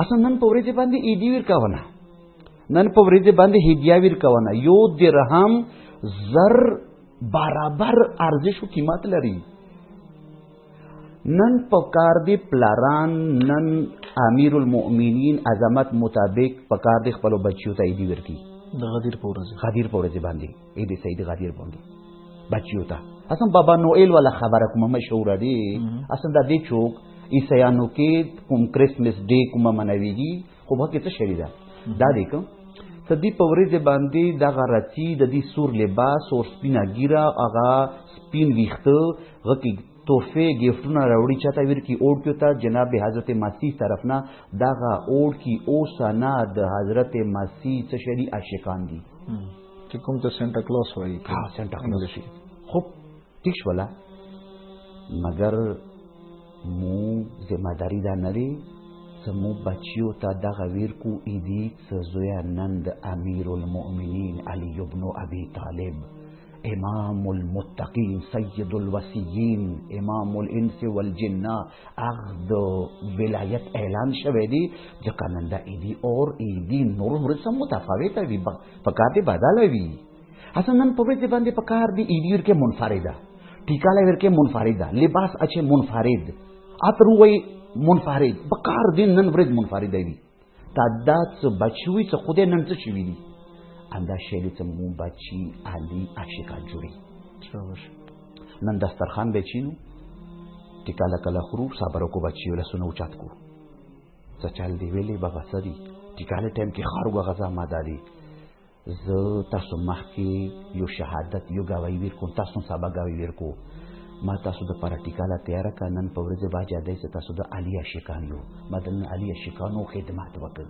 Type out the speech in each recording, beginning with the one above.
اصلا نن په ورځ باندې ایدی ورکونه، نن په ورځ باندې هدیه ورکونه، یو درهم زر برابر ارزش او قیمت لري. نن په کار دی پلاران، نن امیر المؤمنین عظمت مطابق په کار دی خپل بچیو ته ایدی ورکی د غدیر په ورځ، غدیر په ورځ باندې عید سید غدیر باندې بچیو ته. اصلا بابا نوئل والا خبره کومه مشهوره دی، اصلا د دې چوک عیسایانو کې کوم کرسمس ډے کومه منويږي، خو به کې څه شری ده دا دی کوم ته دی په ورځ باندې دغه رتی د دې سور لباس او سپینه ګیره هغه سپین ویخته غکی تحفه گیفتونه راوړي چاته ورکی اور کې ته جناب حضرت مسیح طرف نه دغه اور کې او سنا د حضرت مسیح څه شری عاشقان دي چې کوم ته سانتا کلاس وایي. ها سانتا کلاس خب ٹھیک شولا، مگر مو ذمہ داری دا نری سمو بچیو تا دغه ویر کو ایدی سزویا نند امیر المؤمنین علی ابن ابی طالب امام المتقین سید الوسیین امام الانس والجن اغد ولایت اعلان شوه دی ځکه نن دا ایدی اور ایدی نور رسم متفاوته وي پکاته بدله وي. اصلا نن په ورځ باندې پکار دی ایدی ورکه منفرده، ټیکا ورکه منفرده، لباس اچhe منفرد، عطر وای منفرد، پکار دی نن ورځ منفرده وي. تعداد څه بچوي څه خوده نن څه شوي دي اندا شیلی څه مو بچی علی عاشقان جوړي. نن دسترخوان به چینو ټیکا لکه خرو صبر کو بچي ولا سنو چات کو څه چل دی ویلې بابا سړي ټیکا له ټیم کې خارو غزا ماداري ز تاسو مخکې یو شهادت یو گواہی ورکو، تاسو سبا گواہی ورکو، ما تاسو د پر ټیکاله تیار کا نن په ورځ باجا دای څه تاسو د علی عاشقان یو مدن علی عاشقانو خدمت وکړ.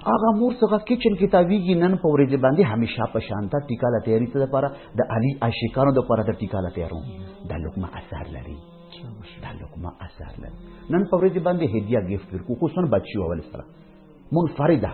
هغه مور څنګه کچن کتابیږي نن په ورځ باندې همیشه په شانته ټیکاله تیاری ته لپاره د علی عاشقانو د لپاره د ټیکاله تیارو د لوکما اثر لري، د لوکما اثر لري. نن په ورځ باندې هدیه گیفت ورکو خو څون بچي اول سره منفرده